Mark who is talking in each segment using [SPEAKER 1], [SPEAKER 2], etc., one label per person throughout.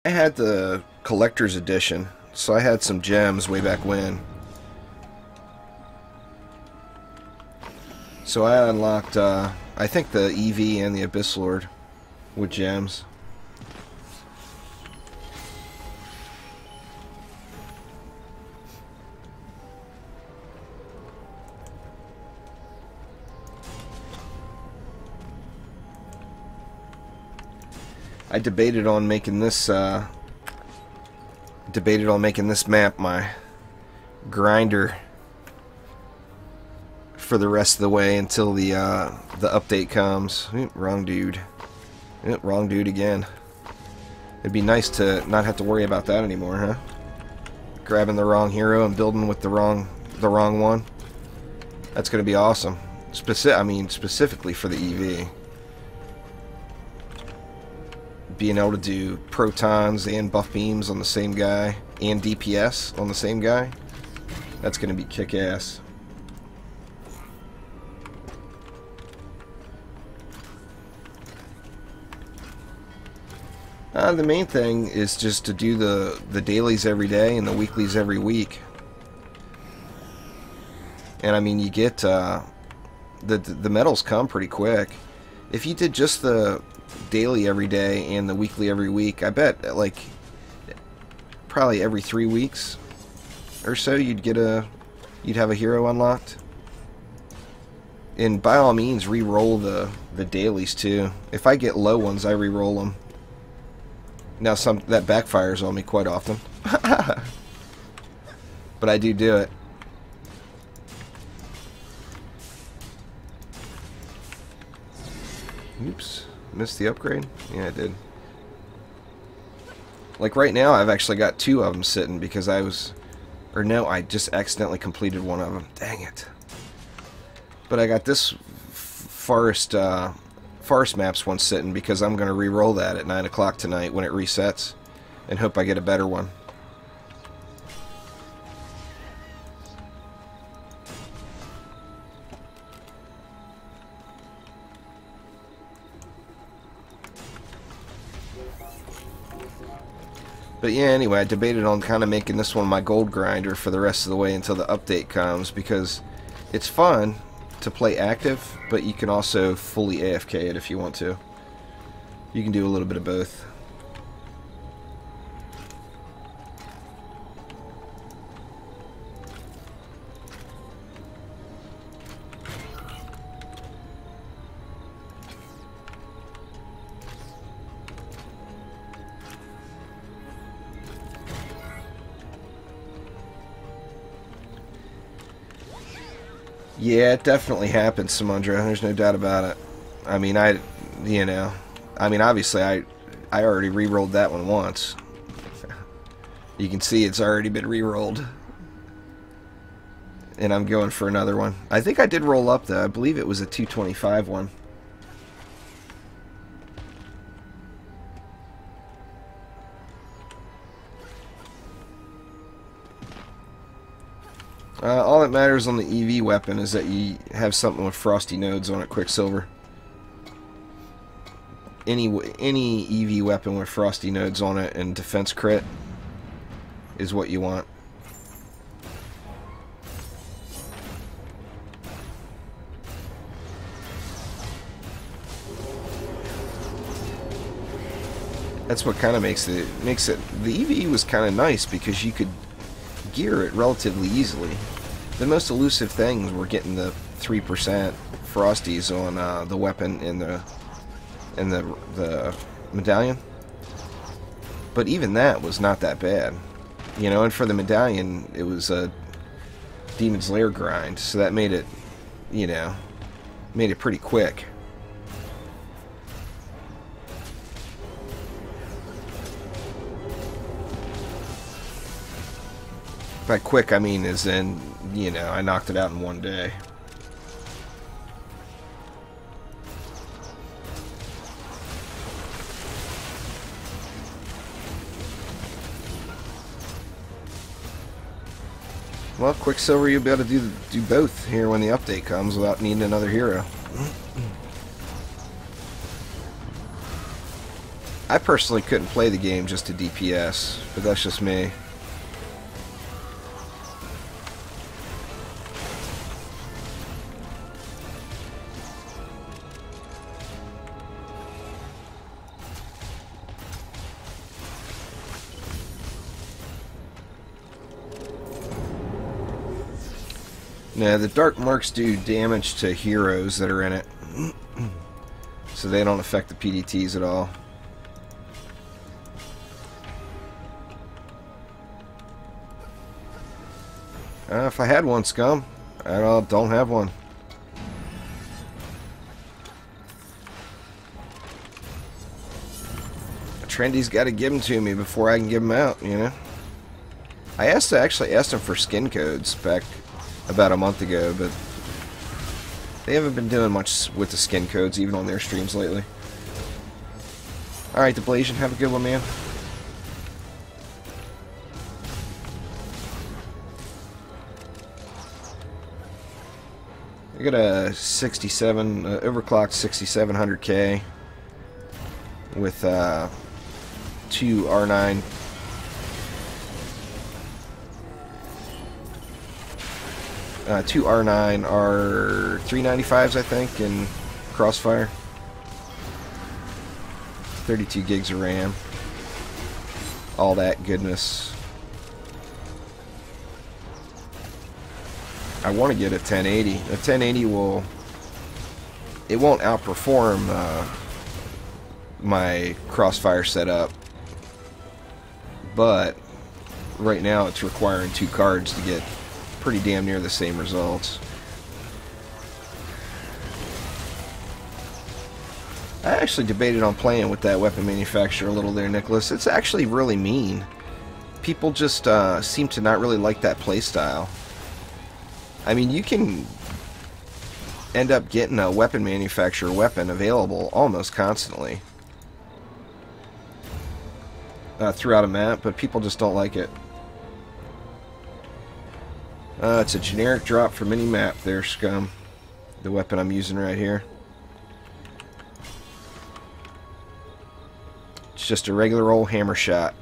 [SPEAKER 1] I had the collector's edition, so I had some gems way back when. So I unlocked, I think the EV and the Abyss Lord with gems. I debated on making this map my grinder for the rest of the way until the update comes. Wrong dude. Wrong dude again. It'd be nice to not have to worry about that anymore, huh? Grabbing the wrong hero and building with the wrong one. That's gonna be awesome. Specifically for the EV. Being able to do protons and buff beams on the same guy and DPS on the same guy, that's gonna be kick-ass. The main thing is just to do the dailies every day and the weeklies every week. And I mean, you get the medals come pretty quick. If you did just the daily every day and the weekly every week, I bet like probably every 3 weeks or so you'd have a hero unlocked. And by all means, re-roll the dailies too. If I get low ones, I re-roll them. Now that backfires on me quite often. But I do it. Oops. Missed the upgrade? Yeah, I did. Like right now, I've actually got 2 of them sitting because I just accidentally completed one of them. Dang it. But I got this forest maps one sitting because I'm going to re-roll that at 9 o'clock tonight when it resets and hope I get a better one. But yeah, anyway, I debated on kind of making this one my gold grinder for the rest of the way until the update comes, because it's fun to play active, but you can also fully AFK it if you want to. You can do a little bit of both. Yeah, it definitely happens, Samundra. There's no doubt about it. I mean, obviously, I already re-rolled that one once. You can see it's already been re-rolled. And I'm going for another one. I think I did roll up, though. I believe it was a 225 one. All that matters on the EV weapon is that you have something with frosty nodes on it, Quicksilver. Any EV weapon with frosty nodes on it and defense crit is what you want. That's what kind of makes it. The EV was kind of nice because you could gear it relatively easily. The most elusive things were getting the 3% frosties on the weapon and the medallion. But even that was not that bad. You know, and for the medallion, it was a Demon's Lair grind, so that made it, you know, made it pretty quick. By quick, I mean as in, you know, I knocked it out in one day. Well, Quicksilver, you'll be able to do both here when the update comes without needing another hero. I personally couldn't play the game just to DPS, but that's just me. Now, the dark marks do damage to heroes that are in it, so they don't affect the PDTs at all. If I had one, scum. I don't have one. Trendy's got to give them to me before I can give them out, you know? I actually asked them for skin codes back about a month ago, but they haven't been doing much with the skin codes, even on their streams lately. Alright, Deblasian, have a good one, man. I got a 67, overclocked 6700K with 2 R9. Two R9 R395s, I think, in Crossfire. 32 gigs of RAM. All that goodness. I want to get a 1080. A 1080 will... It won't outperform my Crossfire setup. But right now it's requiring 2 cards to get pretty damn near the same results. I actually debated on playing with that weapon manufacturer a little there, Nicholas. It's actually really mean. People just seem to not really like that playstyle. I mean, you can end up getting a weapon manufacturer weapon available almost constantly throughout a map, but people just don't like it. It's a generic drop for mini map there, scum. The weapon I'm using right here. It's just a regular old hammer shot.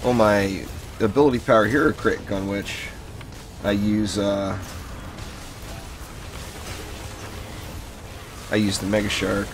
[SPEAKER 1] On my ability power hero crit gun, which I use the Mega Shark.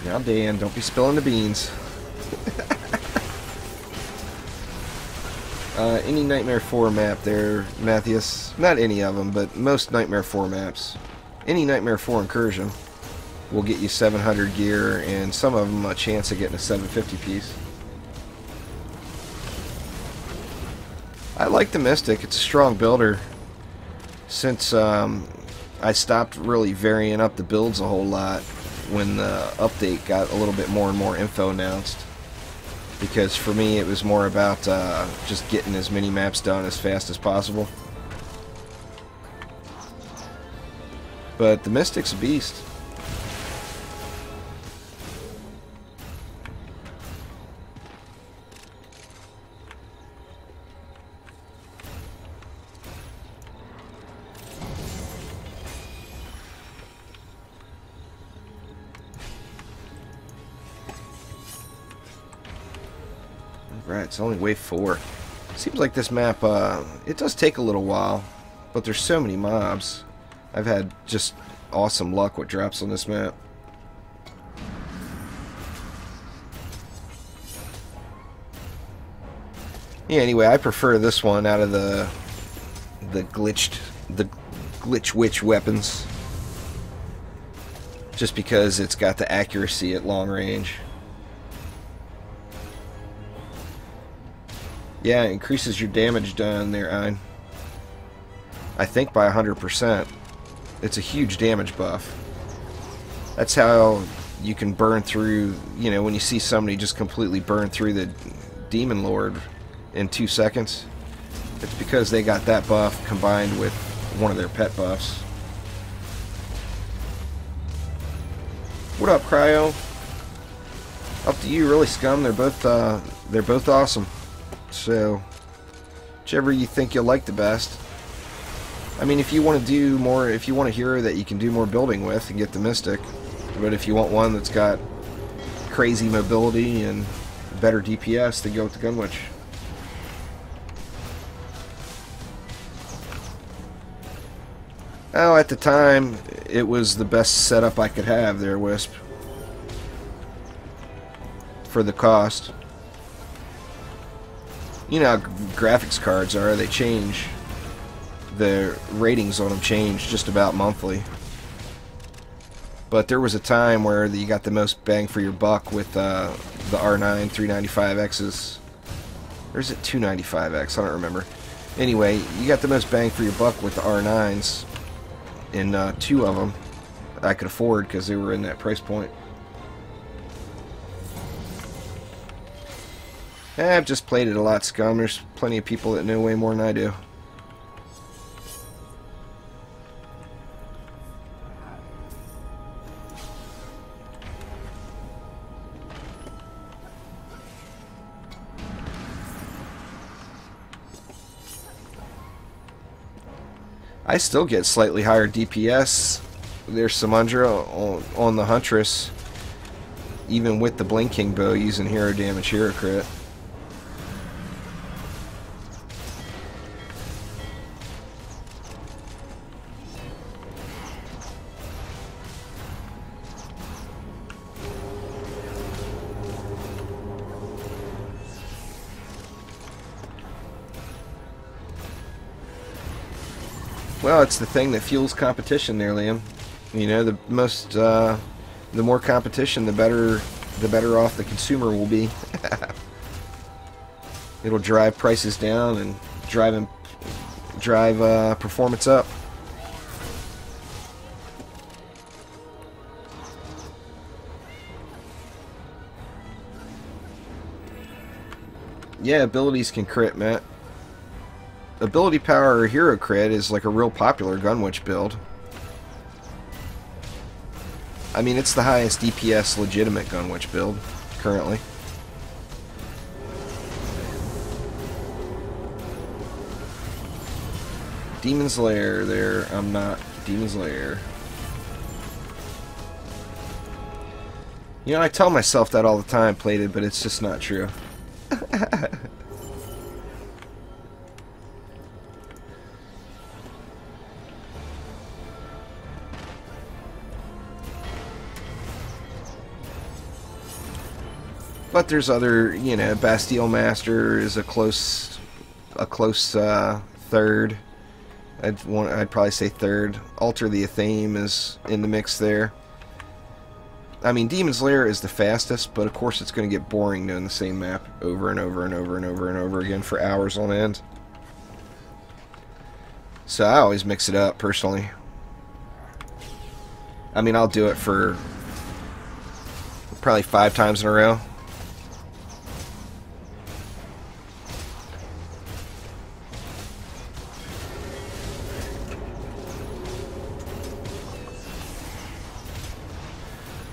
[SPEAKER 1] Now, Dan, don't be spilling the beans. Any Nightmare 4 map there, Matthias. Not any of them, but most Nightmare 4 maps. Any Nightmare 4 Incursion will get you 700 gear, and some of them a chance of getting a 750 piece. I like the Mystic. It's a strong builder. Since I stopped really varying up the builds a whole lot when the update got a little bit more and more info announced. Because for me it was more about just getting as many maps done as fast as possible. But the Mystic's a beast. Right, it's only wave 4. Seems like this map, it does take a little while, but there's so many mobs. I've had just awesome luck with drops on this map. Yeah, anyway, I prefer this one out of the glitch witch weapons. Just because it's got the accuracy at long range. Yeah, it increases your damage done there, Ein. I think by 100%. It's a huge damage buff. That's how you can burn through, you know, when you see somebody just completely burn through the Demon Lord in 2 seconds. It's because they got that buff combined with one of their pet buffs. What up, Cryo? Up to you, really, Scum. They're both awesome. So, whichever you think you'll like the best. I mean, if you want to do more, if you want a hero that you can do more building with, and get the Mystic. But if you want one that's got crazy mobility and better DPS, then go with the Gunwitch. Oh, at the time, it was the best setup I could have there, Wisp. For the cost. You know how graphics cards are, they change. The ratings on them change just about monthly. But there was a time where you got the most bang for your buck with the R9 395Xs. Or is it 295X? I don't remember. Anyway, you got the most bang for your buck with the R9s. In 2 of them I could afford because they were in that price point. I've just played it a lot, Scum. There's plenty of people that know way more than I do. I still get slightly higher DPS. There's Samundra on the Huntress, even with the Blinking Bow using hero damage, hero crit. Well, it's the thing that fuels competition there, Liam. You know, the more competition, the better off the consumer will be. It'll drive prices down and drive performance up. Yeah, abilities can crit, Matt. Ability power or hero crit is like a real popular Gunwitch build. I mean, it's the highest DPS legitimate Gunwitch build currently. Demon's Lair there. I'm not Demon's Lair. You know, I tell myself that all the time, Plated, but it's just not true. But there's other, you know, Bastille Master is a close third. I'd probably say third. Alter the Athame is in the mix there. I mean, Demon's Lair is the fastest, but of course it's going to get boring doing the same map over and over and over and over and over again for hours on end. So I always mix it up, personally. I mean, I'll do it for probably 5 times in a row.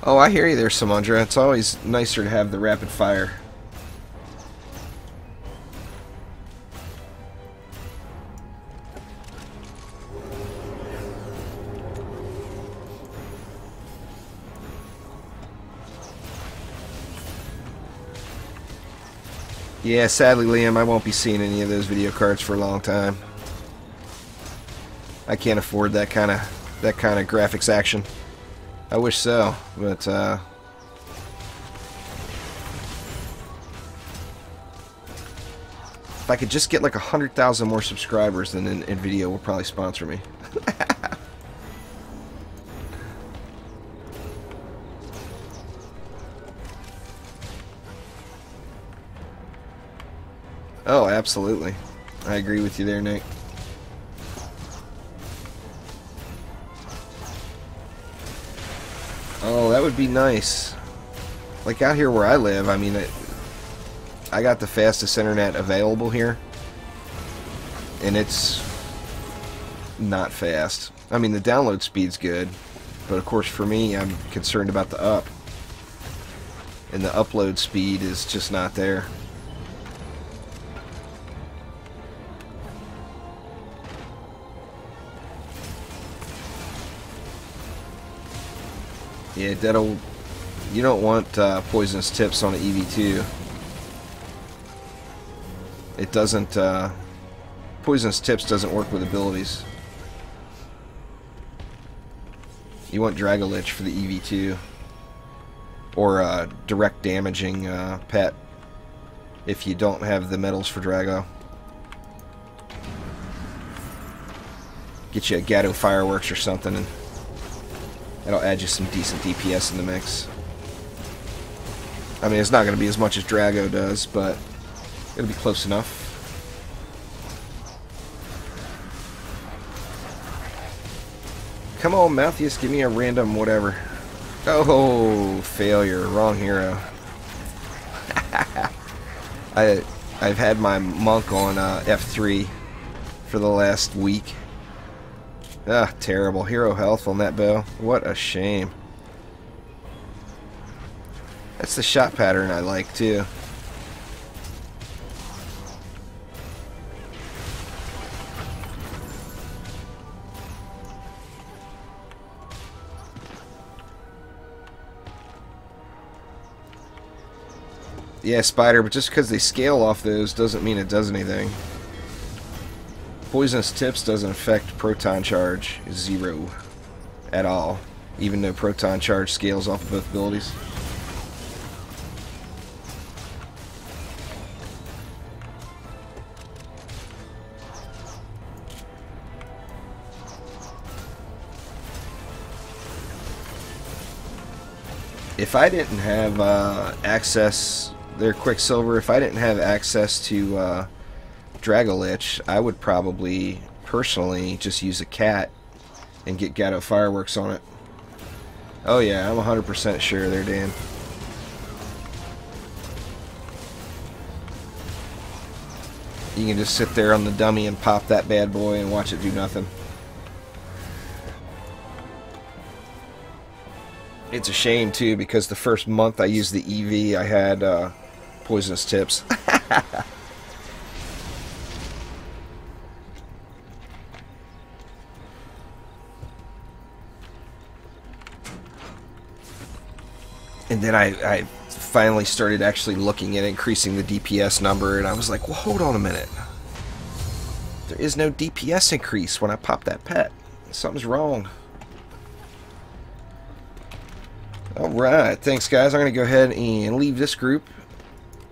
[SPEAKER 1] Oh, I hear you there, Samundra. It's always nicer to have the rapid fire. Yeah, sadly, Liam, I won't be seeing any of those video cards for a long time. I can't afford that kind of graphics action. I wish so, but if I could just get like 100,000 more subscribers, then Nvidia will probably sponsor me. Oh, absolutely. I agree with you there, Nick. be nice. Like out here where I live, I mean, I got the fastest internet available here, and it's not fast. I mean, the download speed's good, but of course for me, I'm concerned about the up, and the upload speed is just not there. Yeah, that'll... You don't want poisonous tips on an EV2. It doesn't... poisonous tips doesn't work with abilities. You want Dragolich for the EV2. Or direct damaging pet. If you don't have the medals for Drago. Get you a Gatto Fireworks or something, and that'll add you some decent DPS in the mix. I mean, it's not going to be as much as Drago does, but it'll be close enough. Come on, Malthus, give me a random whatever. Oh, failure. Wrong hero. I've had my monk on F3 for the last week. Ah, terrible. Hero health on that bow. What a shame. That's the shot pattern I like, too. Yeah, Spider, but just because they scale off those doesn't mean it does anything. Poisonous Tips doesn't affect Proton Charge. 0 at all. Even though Proton Charge scales off of both abilities. If I didn't have access, their Quicksilver, if I didn't have access to Dragolich, I would probably, personally, just use a cat and get Gatto Fireworks on it. Oh yeah, I'm 100% sure there, Dan. You can just sit there on the dummy and pop that bad boy and watch it do nothing. It's a shame, too, because the first month I used the EV, I had Poisonous Tips. And then I finally started actually looking at increasing the DPS number, and I was like, well, hold on a minute. There is no DPS increase when I pop that pet. Something's wrong. Alright, thanks guys. I'm going to go ahead and leave this group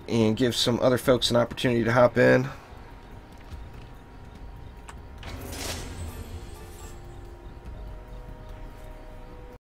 [SPEAKER 1] and give some other folks an opportunity to hop in.